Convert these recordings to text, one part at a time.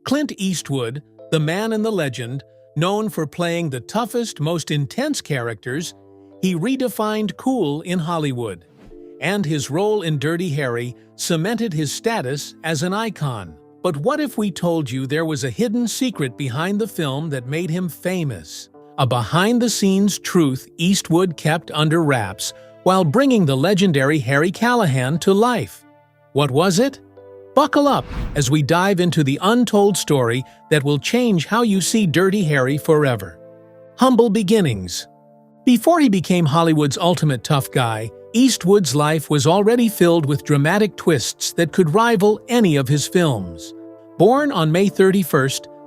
Clint Eastwood, the man and the legend, known for playing the toughest, most intense characters, he redefined cool in Hollywood. And his role in Dirty Harry cemented his status as an icon. But what if we told you there was a hidden secret behind the film that made him famous? A behind-the-scenes truth Eastwood kept under wraps while bringing the legendary Harry Callahan to life. What was it? Buckle up as we dive into the untold story that will change how you see Dirty Harry forever. Humble beginnings. Before he became Hollywood's ultimate tough guy, Eastwood's life was already filled with dramatic twists that could rival any of his films. Born on May 31,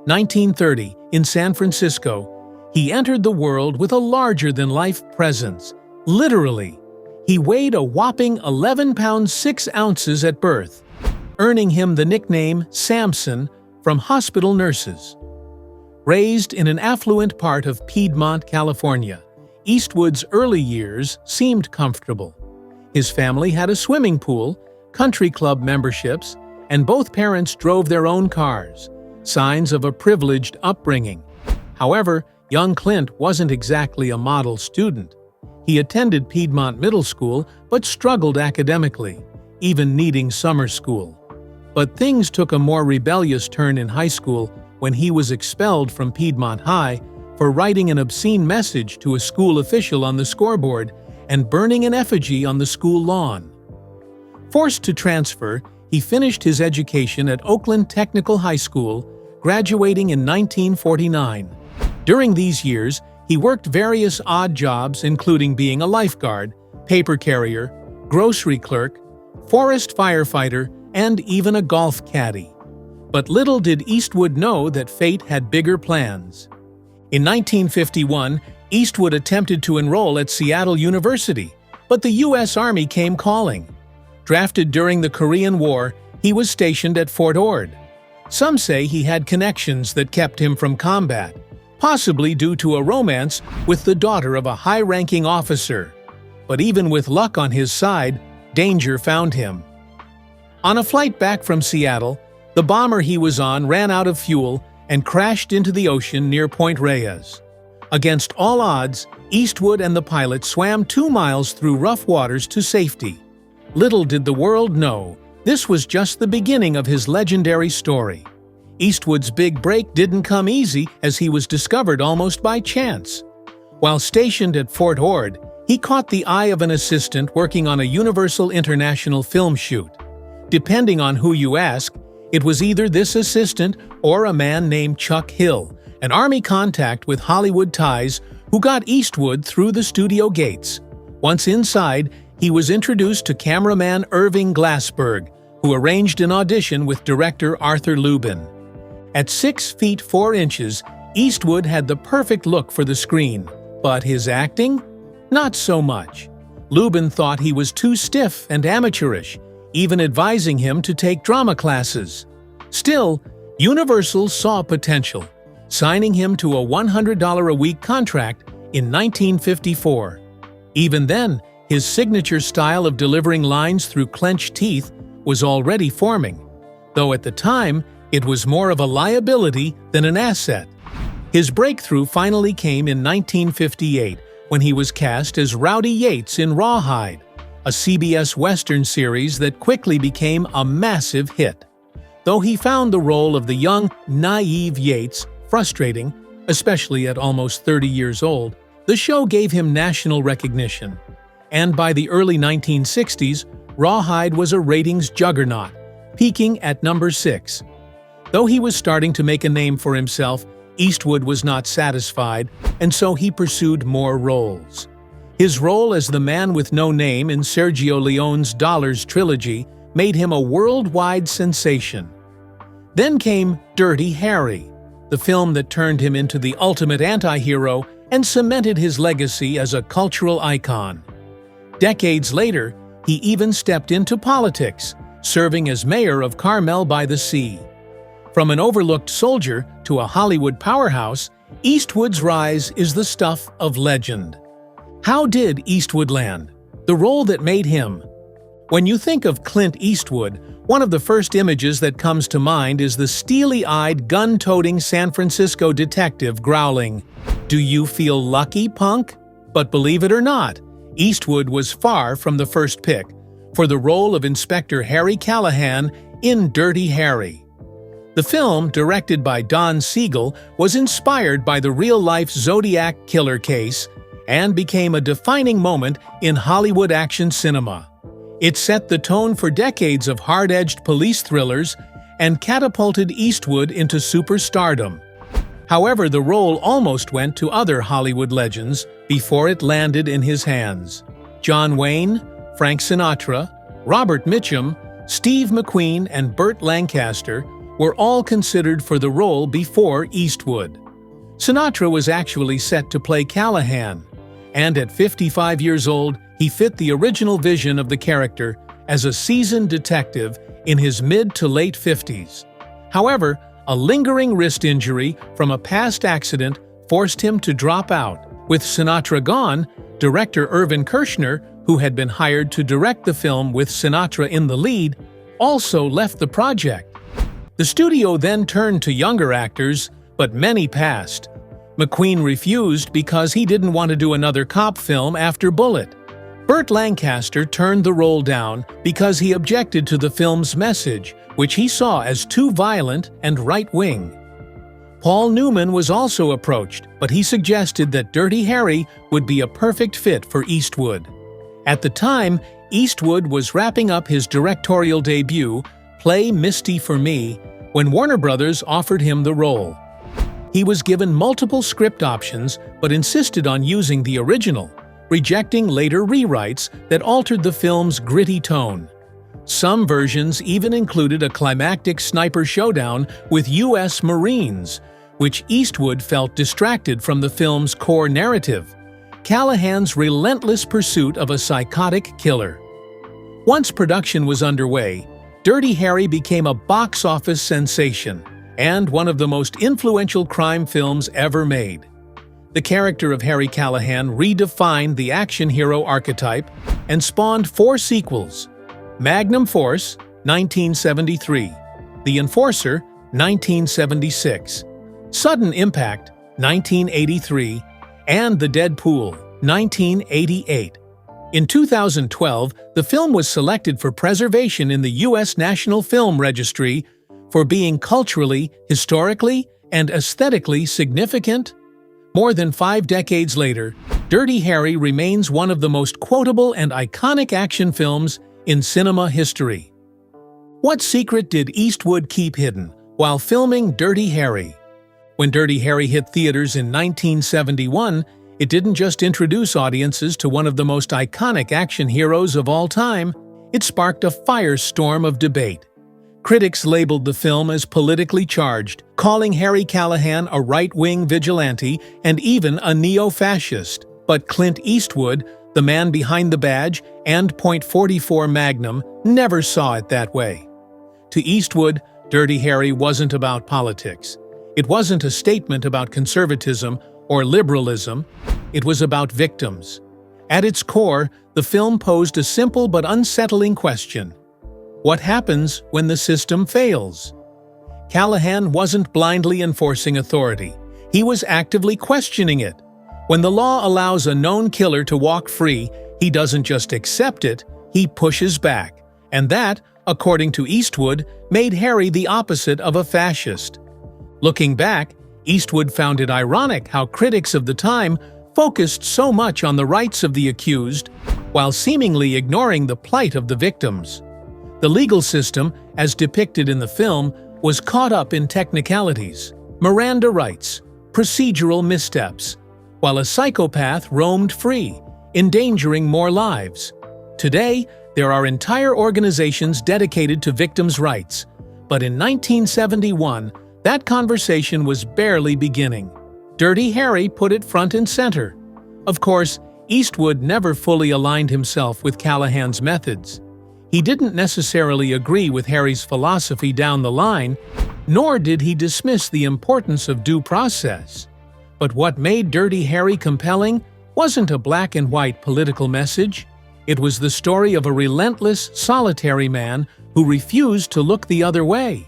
1930, in San Francisco, he entered the world with a larger-than-life presence. Literally, he weighed a whopping 11 pounds 6 ounces at birth, earning him the nickname Samson from hospital nurses. Raised in an affluent part of Piedmont, California, Eastwood's early years seemed comfortable. His family had a swimming pool, country club memberships, and both parents drove their own cars, signs of a privileged upbringing. However, young Clint wasn't exactly a model student. He attended Piedmont Middle School but struggled academically, even needing summer school. But things took a more rebellious turn in high school when he was expelled from Piedmont High for writing an obscene message to a school official on the scoreboard and burning an effigy on the school lawn. Forced to transfer, he finished his education at Oakland Technical High School, graduating in 1949. During these years, he worked various odd jobs including being a lifeguard, paper carrier, grocery clerk, forest firefighter, and even a golf caddy. But little did Eastwood know that fate had bigger plans. In 1951, Eastwood attempted to enroll at Seattle University, but the U.S. Army came calling. Drafted during the Korean War, he was stationed at Fort Ord. Some say he had connections that kept him from combat, possibly due to a romance with the daughter of a high-ranking officer. But even with luck on his side, danger found him. On a flight back from Seattle, the bomber he was on ran out of fuel and crashed into the ocean near Point Reyes. Against all odds, Eastwood and the pilot swam 2 miles through rough waters to safety. Little did the world know, this was just the beginning of his legendary story. Eastwood's big break didn't come easy as he was discovered almost by chance. While stationed at Fort Ord, he caught the eye of an assistant working on a Universal International film shoot. Depending on who you ask, it was either this assistant or a man named Chuck Hill, an Army contact with Hollywood ties who got Eastwood through the studio gates. Once inside, he was introduced to cameraman Irving Glassberg, who arranged an audition with director Arthur Lubin. At 6 feet 4 inches, Eastwood had the perfect look for the screen, but his acting? Not so much. Lubin thought he was too stiff and amateurish, even advising him to take drama classes. Still, Universal saw potential, signing him to a $100 a week contract in 1954. Even then, his signature style of delivering lines through clenched teeth was already forming, though at the time, it was more of a liability than an asset. His breakthrough finally came in 1958 when he was cast as Rowdy Yates in Rawhide, a CBS Western series that quickly became a massive hit. Though he found the role of the young, naive Yates frustrating, especially at almost 30 years old, the show gave him national recognition. And by the early 1960s, Rawhide was a ratings juggernaut, peaking at number 6. Though he was starting to make a name for himself, Eastwood was not satisfied, and so he pursued more roles. His role as the man with no name in Sergio Leone's Dollars trilogy made him a worldwide sensation. Then came Dirty Harry, the film that turned him into the ultimate anti-hero and cemented his legacy as a cultural icon. Decades later, he even stepped into politics, serving as mayor of Carmel by the Sea. From an overlooked soldier to a Hollywood powerhouse, Eastwood's rise is the stuff of legend. How did Eastwood land? The role that made him. When you think of Clint Eastwood, One of the first images that comes to mind is the steely-eyed, gun-toting San Francisco detective growling, "Do you feel lucky, punk?" But believe it or not, Eastwood was far from the first pick for the role of Inspector Harry Callahan in Dirty Harry. The film, directed by Don Siegel, was inspired by the real-life Zodiac killer case and became a defining moment in Hollywood action cinema. It set the tone for decades of hard-edged police thrillers and catapulted Eastwood into superstardom. However, the role almost went to other Hollywood legends before it landed in his hands. John Wayne, Frank Sinatra, Robert Mitchum, Steve McQueen, and Burt Lancaster were all considered for the role before Eastwood. Sinatra was actually set to play Callahan, and at 55 years old, he fit the original vision of the character as a seasoned detective in his mid to late 50s. However, a lingering wrist injury from a past accident forced him to drop out. With Sinatra gone, director Irvin Kershner, who had been hired to direct the film with Sinatra in the lead, also left the project. The studio then turned to younger actors, but many passed. McQueen refused because he didn't want to do another cop film after Bullitt. Burt Lancaster turned the role down because he objected to the film's message, which he saw as too violent and right-wing. Paul Newman was also approached, but he suggested that Dirty Harry would be a perfect fit for Eastwood. At the time, Eastwood was wrapping up his directorial debut, Play Misty for Me, when Warner Brothers offered him the role. He was given multiple script options but insisted on using the original, rejecting later rewrites that altered the film's gritty tone. Some versions even included a climactic sniper showdown with U.S. Marines, which Eastwood felt distracted from the film's core narrative, Callahan's relentless pursuit of a psychotic killer. Once production was underway, Dirty Harry became a box office sensation and one of the most influential crime films ever made. The character of Harry Callahan redefined the action hero archetype and spawned 4 sequels: Magnum Force, 1973, The Enforcer, 1976, Sudden Impact, 1983, and The Dead Pool, 1988. In 2012, the film was selected for preservation in the U.S. National Film Registry for being culturally, historically, and aesthetically significant. More than 5 decades later, Dirty Harry remains one of the most quotable and iconic action films in cinema history. What secret did Eastwood keep hidden while filming Dirty Harry? When Dirty Harry hit theaters in 1971, it didn't just introduce audiences to one of the most iconic action heroes of all time, it sparked a firestorm of debate. Critics labeled the film as politically charged, calling Harry Callahan a right-wing vigilante and even a neo-fascist. But Clint Eastwood, the man behind the badge and .44 Magnum, never saw it that way. To Eastwood, Dirty Harry wasn't about politics. It wasn't a statement about conservatism or liberalism. It was about victims. At its core, the film posed a simple but unsettling question. What happens when the system fails? Callahan wasn't blindly enforcing authority. He was actively questioning it. When the law allows a known killer to walk free, he doesn't just accept it, he pushes back. And that, according to Eastwood, made Harry the opposite of a fascist. Looking back, Eastwood found it ironic how critics of the time focused so much on the rights of the accused while seemingly ignoring the plight of the victims. The legal system, as depicted in the film, was caught up in technicalities, Miranda rights, procedural missteps, while a psychopath roamed free, endangering more lives. Today, there are entire organizations dedicated to victims' rights, but in 1971, that conversation was barely beginning. Dirty Harry put it front and center. Of course, Eastwood never fully aligned himself with Callahan's methods. He didn't necessarily agree with Harry's philosophy down the line, nor did he dismiss the importance of due process. But what made Dirty Harry compelling wasn't a black and white political message. It was the story of a relentless, solitary man who refused to look the other way.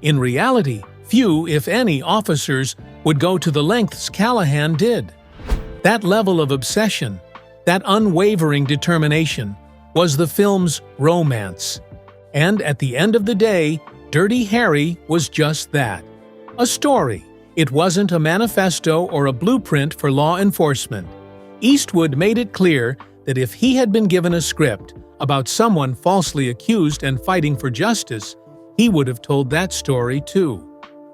In reality, few, if any, officers would go to the lengths Callahan did. That level of obsession, that unwavering determination, was the film's romance. And at the end of the day, Dirty Harry was just that. A story. It wasn't a manifesto or a blueprint for law enforcement. Eastwood made it clear that if he had been given a script about someone falsely accused and fighting for justice, he would have told that story too.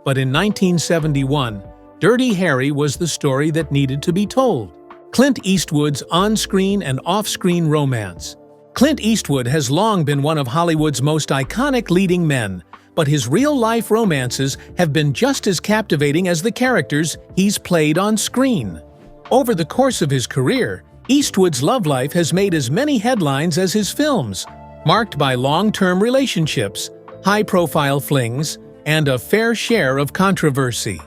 But in 1971, Dirty Harry was the story that needed to be told. Clint Eastwood's on-screen and off-screen romance. Clint Eastwood has long been one of Hollywood's most iconic leading men, but his real-life romances have been just as captivating as the characters he's played on screen. Over the course of his career, Eastwood's love life has made as many headlines as his films, marked by long-term relationships, high-profile flings, and a fair share of controversy.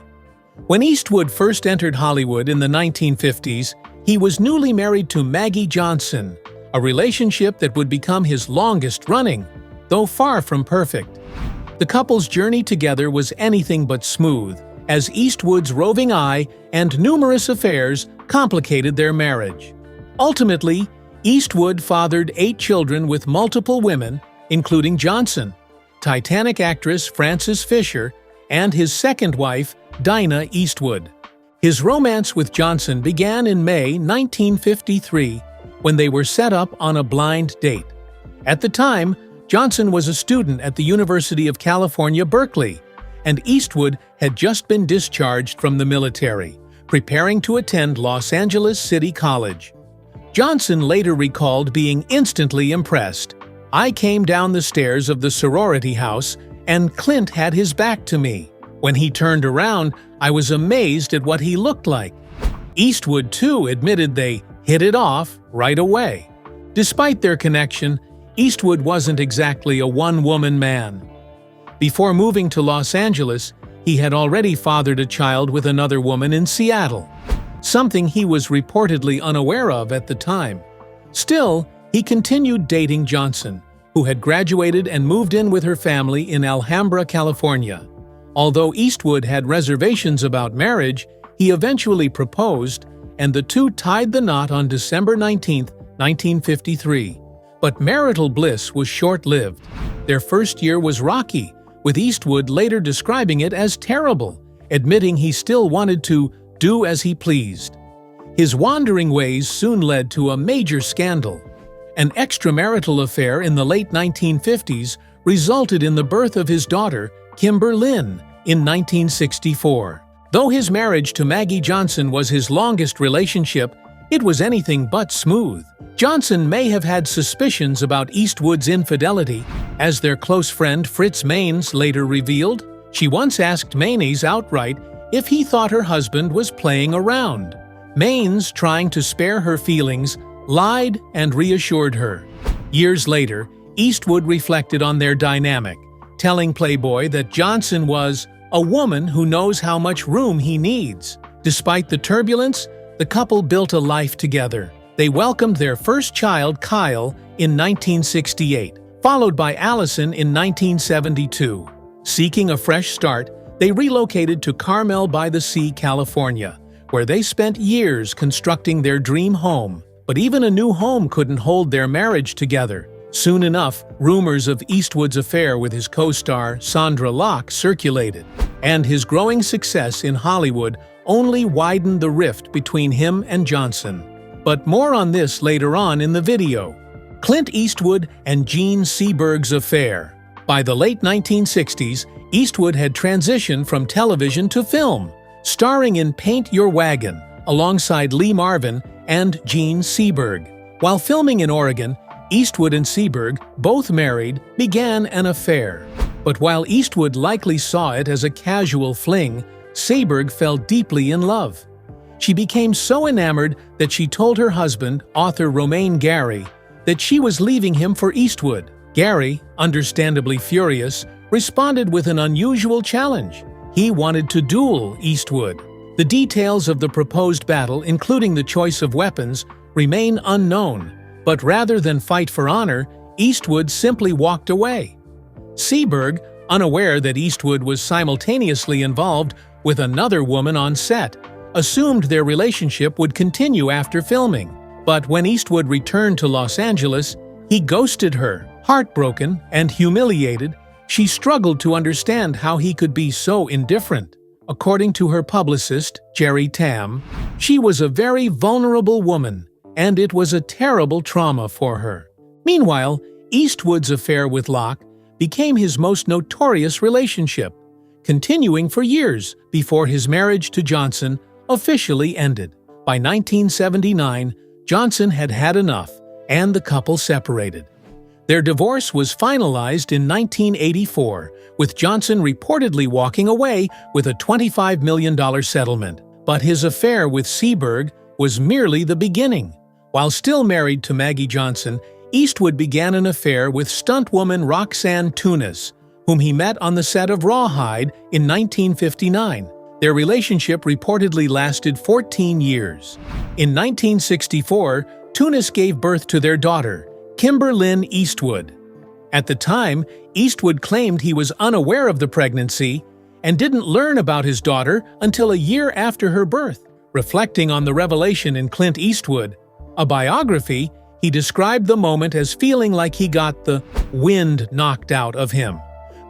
When Eastwood first entered Hollywood in the 1950s, he was newly married to Maggie Johnson, a relationship that would become his longest-running, though far from perfect. The couple's journey together was anything but smooth, as Eastwood's roving eye and numerous affairs complicated their marriage. Ultimately, Eastwood fathered 8 children with multiple women, including Johnson, Titanic actress Frances Fisher, and his second wife, Dinah Eastwood. His romance with Johnson began in May 1953 when they were set up on a blind date. At the time, Johnson was a student at the University of California, Berkeley, and Eastwood had just been discharged from the military, preparing to attend Los Angeles City College. Johnson later recalled being instantly impressed. "I came down the stairs of the sorority house, and Clint had his back to me. When he turned around, I was amazed at what he looked like." Eastwood, too, admitted they hit it off right away. Despite their connection, Eastwood wasn't exactly a one-woman man. Before moving to Los Angeles, he had already fathered a child with another woman in Seattle, something he was reportedly unaware of at the time. Still, he continued dating Johnson, who had graduated and moved in with her family in Alhambra, California. Although Eastwood had reservations about marriage, he eventually proposed, and the two tied the knot on December 19, 1953. But marital bliss was short-lived. Their first year was rocky, with Eastwood later describing it as terrible, admitting he still wanted to do as he pleased. His wandering ways soon led to a major scandal. An extramarital affair in the late 1950s resulted in the birth of his daughter, Kimber Lynn, in 1964. Though his marriage to Maggie Johnson was his longest relationship, it was anything but smooth. Johnson may have had suspicions about Eastwood's infidelity, as their close friend Fritz Maines later revealed. She once asked Maines outright if he thought her husband was playing around. Maines, trying to spare her feelings, lied and reassured her. Years later, Eastwood reflected on their dynamic, telling Playboy that Johnson was a woman who knows how much room he needs. Despite the turbulence, the couple built a life together. They welcomed their first child, Kyle, in 1968, followed by Allison in 1972. Seeking a fresh start, they relocated to Carmel by the Sea, California, where they spent years constructing their dream home. But even a new home couldn't hold their marriage together. Soon enough, rumors of Eastwood's affair with his co-star Sandra Locke circulated, and his growing success in Hollywood only widened the rift between him and Johnson. But more on this later on in the video. Clint Eastwood and Jean Seberg's affair. By the late 1960s, Eastwood had transitioned from television to film, starring in Paint Your Wagon alongside Lee Marvin and Jean Seberg. While filming in Oregon, Eastwood and Seberg, both married, began an affair. But while Eastwood likely saw it as a casual fling, Seberg fell deeply in love. She became so enamored that she told her husband, author Romain Gary, that she was leaving him for Eastwood. Gary, understandably furious, responded with an unusual challenge. He wanted to duel Eastwood. The details of the proposed battle, including the choice of weapons, remain unknown, but rather than fight for honor, Eastwood simply walked away. Seberg, unaware that Eastwood was simultaneously involved with another woman on set, assumed their relationship would continue after filming. But when Eastwood returned to Los Angeles, he ghosted her. Heartbroken and humiliated, she struggled to understand how he could be so indifferent. According to her publicist, Jerry Tam, she was a very vulnerable woman, and it was a terrible trauma for her. Meanwhile, Eastwood's affair with Locke became his most notorious relationship, continuing for years before his marriage to Johnson officially ended. By 1979, Johnson had had enough, and the couple separated. Their divorce was finalized in 1984, with Johnson reportedly walking away with a $25 million settlement. But his affair with Seberg was merely the beginning. While still married to Maggie Johnson, Eastwood began an affair with stuntwoman Roxanne Tunis, whom he met on the set of Rawhide in 1959. Their relationship reportedly lasted 14 years. In 1964, Tunis gave birth to their daughter, Kimberlyn Eastwood. At the time, Eastwood claimed he was unaware of the pregnancy and didn't learn about his daughter until a year after her birth. Reflecting on the revelation in Clint Eastwood, a biography, he described the moment as feeling like he got the wind knocked out of him.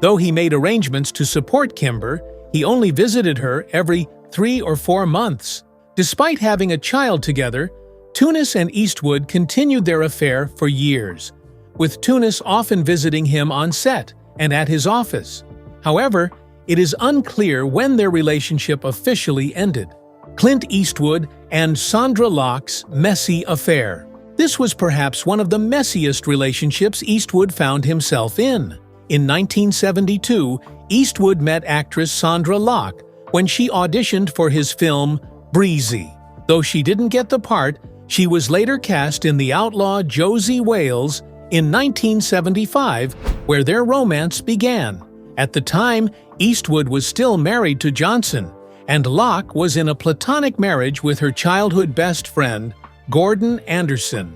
Though he made arrangements to support Kimber, he only visited her every 3 or 4 months. Despite having a child together, Tunis and Eastwood continued their affair for years, with Tunis often visiting him on set and at his office. However, it is unclear when their relationship officially ended. Clint Eastwood and Sandra Locke's messy affair. This was perhaps one of the messiest relationships Eastwood found himself in. In 1972, Eastwood met actress Sandra Locke when she auditioned for his film Breezy. Though she didn't get the part, she was later cast in the outlaw Josie Wales in 1975, where their romance began. At the time, Eastwood was still married to Johnson, and Locke was in a platonic marriage with her childhood best friend, Gordon Anderson.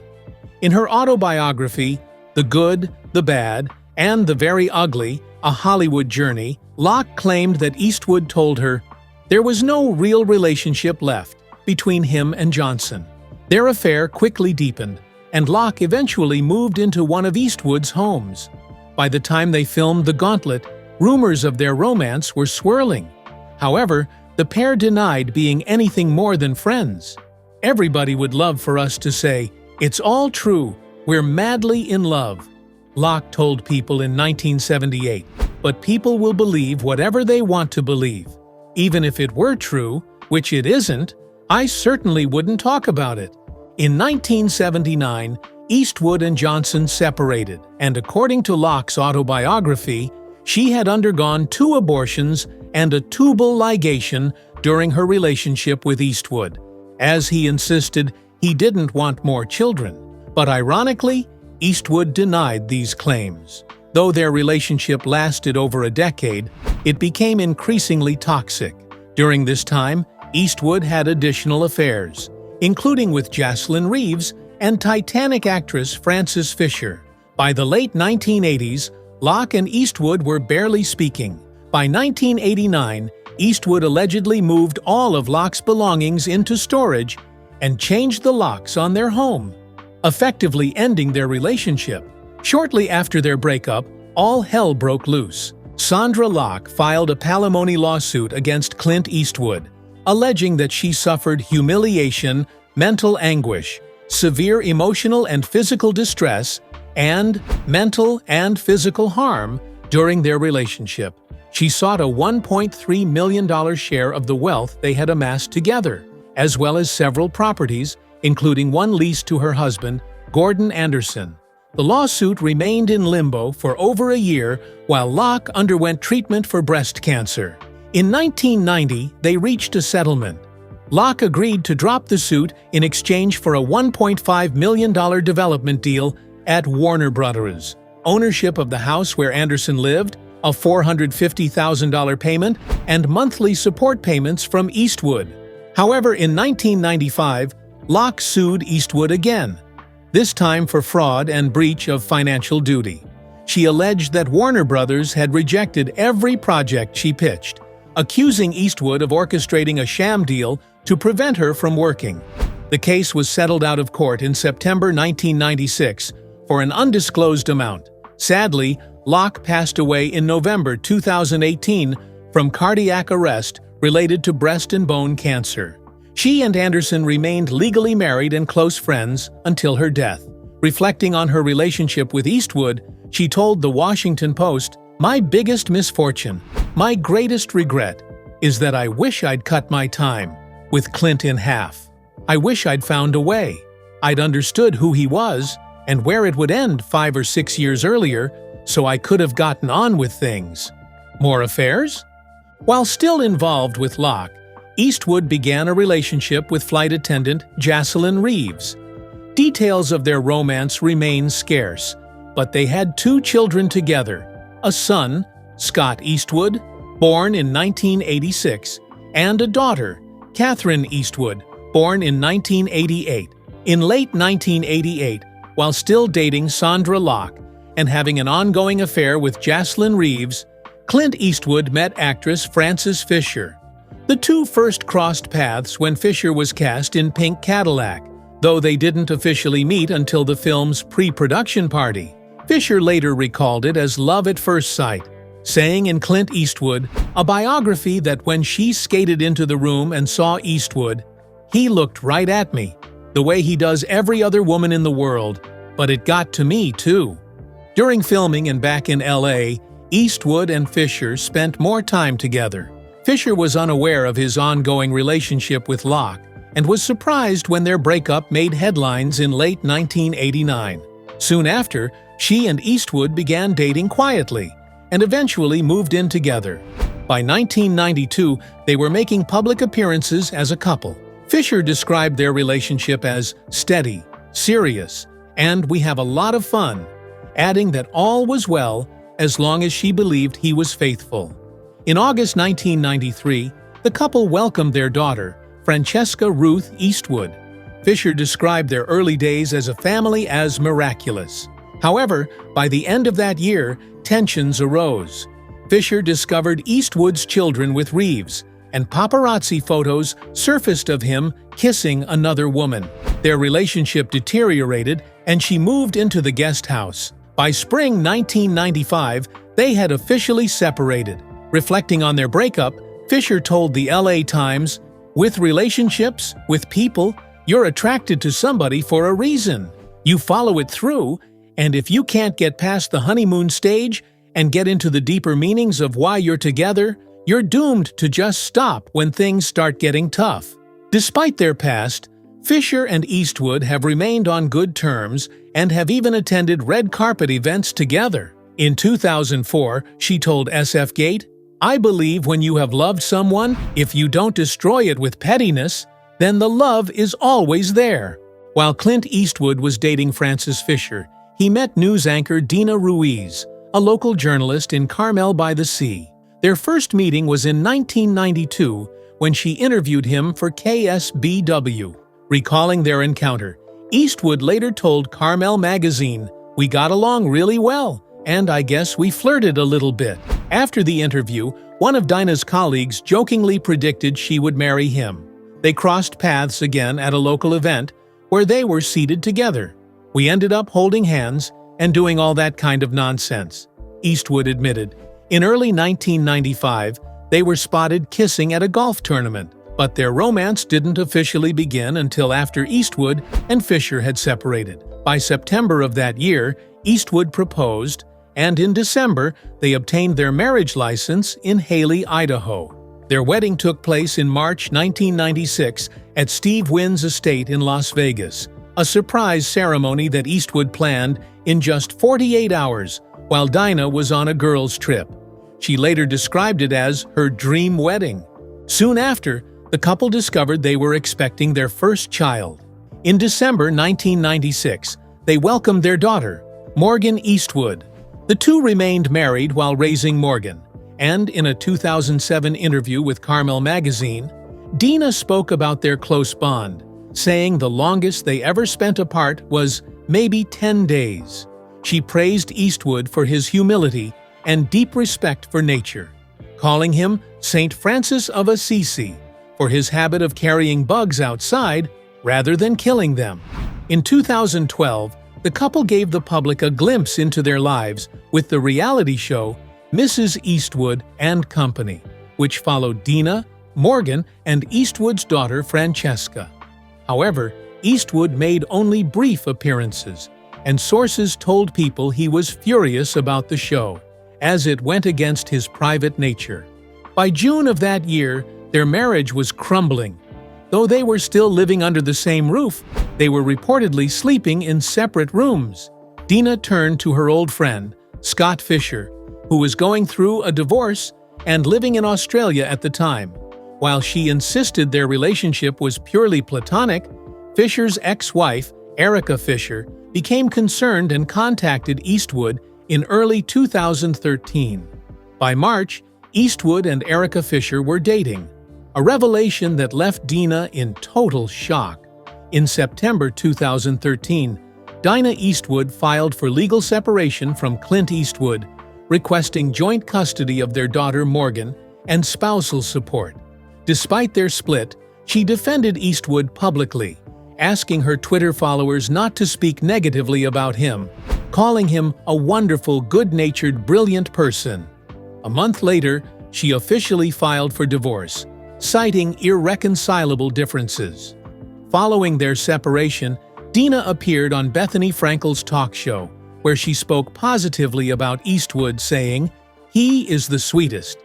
In her autobiography, The Good, the Bad, and the Very Ugly, A Hollywood Journey, Locke claimed that Eastwood told her there was no real relationship left between him and Johnson. Their affair quickly deepened, and Locke eventually moved into one of Eastwood's homes. By the time they filmed The Gauntlet, rumors of their romance were swirling. However, the pair denied being anything more than friends. Everybody would love for us to say, "It's all true, we're madly in love," Locke told People in 1978. But people will believe whatever they want to believe. Even if it were true, which it isn't, I certainly wouldn't talk about it. In 1979, Eastwood and Johnson separated, and according to Locke's autobiography, she had undergone 2 abortions and a tubal ligation during her relationship with Eastwood, as he insisted he didn't want more children. But ironically, Eastwood denied these claims. Though their relationship lasted over a decade, it became increasingly toxic. During this time, Eastwood had additional affairs, including with Jocelyn Reeves and Titanic actress Frances Fisher. By the late 1980s, Locke and Eastwood were barely speaking. By 1989, Eastwood allegedly moved all of Locke's belongings into storage and changed the locks on their home, effectively ending their relationship. Shortly after their breakup, all hell broke loose. Sandra Locke filed a palimony lawsuit against Clint Eastwood, alleging that she suffered humiliation, mental anguish, severe emotional and physical distress, and mental and physical harm during their relationship. She sought a $1.3 million share of the wealth they had amassed together, as well as several properties, including one leased to her husband, Gordon Anderson. The lawsuit remained in limbo for over a year while Locke underwent treatment for breast cancer. In 1990, they reached a settlement. Locke agreed to drop the suit in exchange for a $1.5 million development deal at Warner Brothers, ownership of the house where Anderson lived, a $450,000 payment, and monthly support payments from Eastwood. However, in 1995, Locke sued Eastwood again, this time for fraud and breach of financial duty. She alleged that Warner Brothers had rejected every project she pitched, accusing Eastwood of orchestrating a sham deal to prevent her from working. The case was settled out of court in September 1996 for an undisclosed amount. Sadly, Locke passed away in November 2018 from cardiac arrest related to breast and bone cancer. She and Anderson remained legally married and close friends until her death. Reflecting on her relationship with Eastwood, she told The Washington Post, "My biggest misfortune, my greatest regret, is that I wish I'd cut my time with Clint in half. I wish I'd found a way. I'd understood who he was and where it would end 5 or 6 years earlier, so I could have gotten on with things." More affairs? While still involved with Locke, Eastwood began a relationship with flight attendant Jocelyn Reeves. Details of their romance remain scarce, but they had 2 children together, a son, Scott Eastwood, born in 1986, and a daughter, Catherine Eastwood, born in 1988. In late 1988, while still dating Sandra Locke and having an ongoing affair with Jocelyn Reeves, Clint Eastwood met actress Frances Fisher. The two first crossed paths when Fisher was cast in Pink Cadillac, though they didn't officially meet until the film's pre-production party. Fisher later recalled it as love at first sight, saying in Clint Eastwood, a biography, that when she skated into the room and saw Eastwood, he looked right at me, the way he does every other woman in the world, but it got to me too. During filming and back in LA, Eastwood and Fisher spent more time together. Fisher was unaware of his ongoing relationship with Locke and was surprised when their breakup made headlines in late 1989. Soon after, she and Eastwood began dating quietly and eventually moved in together. By 1992, they were making public appearances as a couple. Fisher described their relationship as steady, serious, and "we have a lot of fun," adding that all was well as long as she believed he was faithful. In August 1993, the couple welcomed their daughter, Francesca Ruth Eastwood. Fisher described their early days as a family as miraculous. However, by the end of that year, tensions arose. Fisher discovered Eastwood's children with Reeves, and paparazzi photos surfaced of him kissing another woman. Their relationship deteriorated, and she moved into the guest house. By spring 1995, they had officially separated. Reflecting on their breakup, Fisher told the LA Times, "With relationships, with people, you're attracted to somebody for a reason. You follow it through, and if you can't get past the honeymoon stage and get into the deeper meanings of why you're together, you're doomed to just stop when things start getting tough." Despite their past, Fisher and Eastwood have remained on good terms and have even attended red carpet events together. In 2004, she told SF Gate, "I believe when you have loved someone, if you don't destroy it with pettiness, then the love is always there." While Clint Eastwood was dating Frances Fisher, he met news anchor Dina Ruiz, a local journalist in Carmel by the Sea. Their first meeting was in 1992 when she interviewed him for KSBW. Recalling their encounter, Eastwood later told Carmel magazine, "We got along really well, and I guess we flirted a little bit." After the interview, one of Dinah's colleagues jokingly predicted she would marry him. They crossed paths again at a local event where they were seated together. "We ended up holding hands and doing all that kind of nonsense," Eastwood admitted. In early 1995, they were spotted kissing at a golf tournament, but their romance didn't officially begin until after Eastwood and Fisher had separated. By September of that year, Eastwood proposed, and in December, they obtained their marriage license in Hailey, Idaho. Their wedding took place in March 1996 at Steve Wynn's estate in Las Vegas, a surprise ceremony that Eastwood planned in just 48 hours while Dinah was on a girls' trip. She later described it as her dream wedding. Soon after, the couple discovered they were expecting their first child. In December 1996, they welcomed their daughter, Morgan Eastwood. The two remained married while raising Morgan, and in a 2007 interview with Carmel magazine, Dina spoke about their close bond, saying the longest they ever spent apart was maybe 10 days. She praised Eastwood for his humility and deep respect for nature, calling him Saint Francis of Assisi for his habit of carrying bugs outside rather than killing them. In 2012, the couple gave the public a glimpse into their lives with the reality show Mrs. Eastwood and Company, which followed Dina, Morgan, and Eastwood's daughter Francesca. However, Eastwood made only brief appearances, and sources told people he was furious about the show, as it went against his private nature. By June of that year, their marriage was crumbling. Though they were still living under the same roof, they were reportedly sleeping in separate rooms. Dina turned to her old friend, Scott Fisher, who was going through a divorce and living in Australia at the time. While she insisted their relationship was purely platonic, Fisher's ex-wife, Erica Fisher, became concerned and contacted Eastwood in early 2013. By March, Eastwood and Erica Fisher were dating, a revelation that left Dina in total shock. In September 2013, Dina Eastwood filed for legal separation from Clint Eastwood, requesting joint custody of their daughter Morgan and spousal support. Despite their split, she defended Eastwood publicly, asking her Twitter followers not to speak negatively about him, calling him a wonderful, good-natured, brilliant person. A month later, she officially filed for divorce, citing irreconcilable differences. Following their separation, Dina appeared on Bethany Frankel's talk show, where she spoke positively about Eastwood, saying, "He is the sweetest.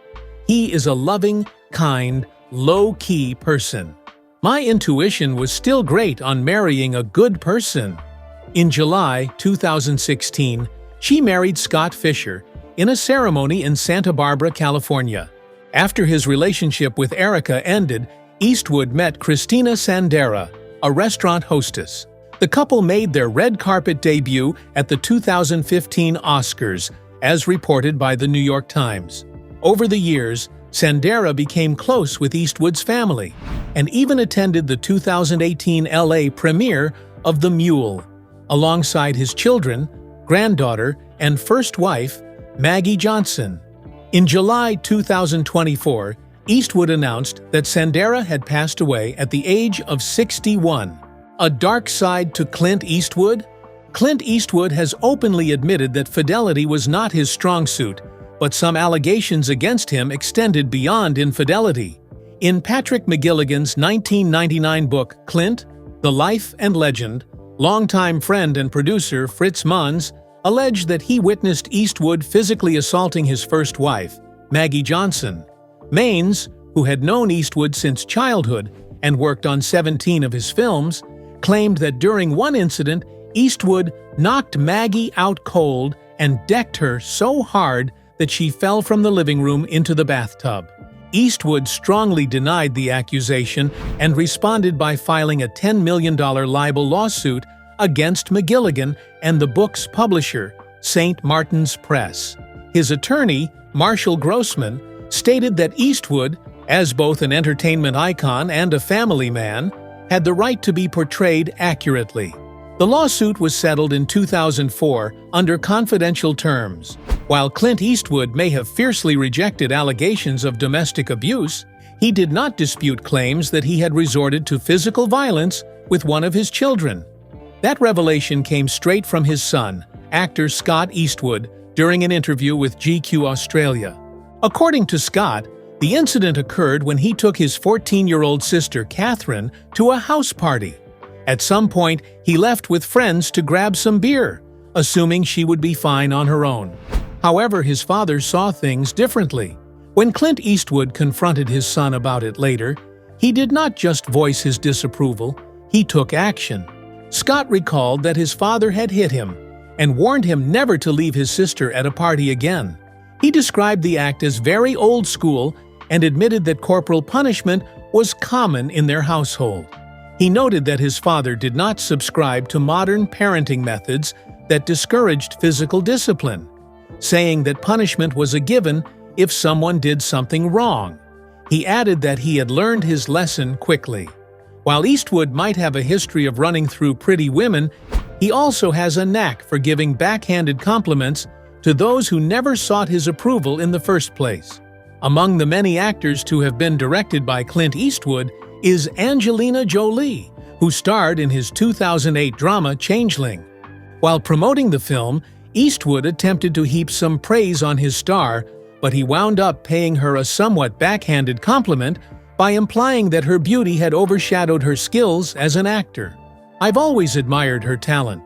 He is a loving, kind, low-key person. My intuition was still great on marrying a good person." In July 2016, she married Scott Fisher in a ceremony in Santa Barbara, California. After his relationship with Erica ended, Eastwood met Christina Sandera, a restaurant hostess. The couple made their red carpet debut at the 2015 Oscars, as reported by the New York Times. Over the years, Sandera became close with Eastwood's family and even attended the 2018 LA premiere of The Mule, alongside his children, granddaughter, and first wife, Maggie Johnson. In July 2024, Eastwood announced that Sandera had passed away at the age of 61. A dark side to Clint Eastwood? Clint Eastwood has openly admitted that fidelity was not his strong suit, but some allegations against him extended beyond infidelity. In Patrick McGilligan's 1999 book Clint, The Life and Legend, longtime friend and producer Fritz Munz alleged that he witnessed Eastwood physically assaulting his first wife, Maggie Johnson. Maines, who had known Eastwood since childhood and worked on 17 of his films, claimed that during one incident, Eastwood knocked Maggie out cold and decked her so hard that she fell from the living room into the bathtub. Eastwood strongly denied the accusation and responded by filing a $10 million libel lawsuit against McGilligan and the book's publisher, St. Martin's Press. His attorney, Marshall Grossman, stated that Eastwood, as both an entertainment icon and a family man, had the right to be portrayed accurately. The lawsuit was settled in 2004 under confidential terms. While Clint Eastwood may have fiercely rejected allegations of domestic abuse, he did not dispute claims that he had resorted to physical violence with one of his children. That revelation came straight from his son, actor Scott Eastwood, during an interview with GQ Australia. According to Scott, the incident occurred when he took his 14-year-old sister, Catherine, to a house party. At some point, he left with friends to grab some beer, assuming she would be fine on her own. However, his father saw things differently. When Clint Eastwood confronted his son about it later, he did not just voice his disapproval, he took action. Scott recalled that his father had hit him and warned him never to leave his sister at a party again. He described the act as very old school and admitted that corporal punishment was common in their household. He noted that his father did not subscribe to modern parenting methods that discouraged physical discipline, saying that punishment was a given if someone did something wrong. He added that he had learned his lesson quickly. While Eastwood might have a history of running through pretty women, He also has a knack for giving backhanded compliments to those who never sought his approval in the first place. Among the many actors to have been directed by Clint Eastwood is Angelina Jolie, who starred in his 2008 drama Changeling. While promoting the film, Eastwood attempted to heap some praise on his star, but he wound up paying her a somewhat backhanded compliment by implying that her beauty had overshadowed her skills as an actor. I've always admired her talent.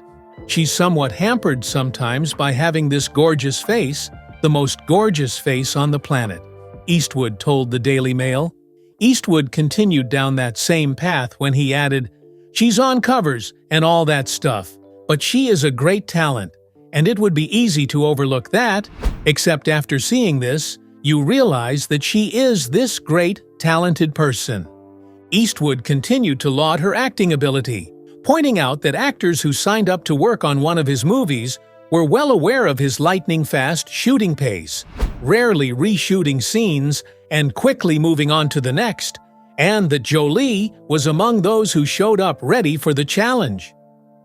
She's somewhat hampered sometimes by having this gorgeous face, the most gorgeous face on the planet, Eastwood told the Daily Mail. Eastwood continued down that same path when he added, "She's on covers and all that stuff, but she is a great talent, and it would be easy to overlook that, except after seeing this, you realize that she is this great, talented person." Eastwood continued to laud her acting ability, pointing out that actors who signed up to work on one of his movies were well aware of his lightning-fast shooting pace, rarely reshooting scenes and quickly moving on to the next, and that Jolie was among those who showed up ready for the challenge.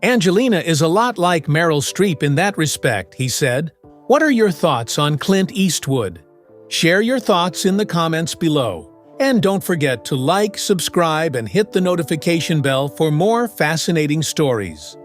"Angelina is a lot like Meryl Streep in that respect," he said. What are your thoughts on Clint Eastwood? Share your thoughts in the comments below. And don't forget to like, subscribe, and hit the notification bell for more fascinating stories.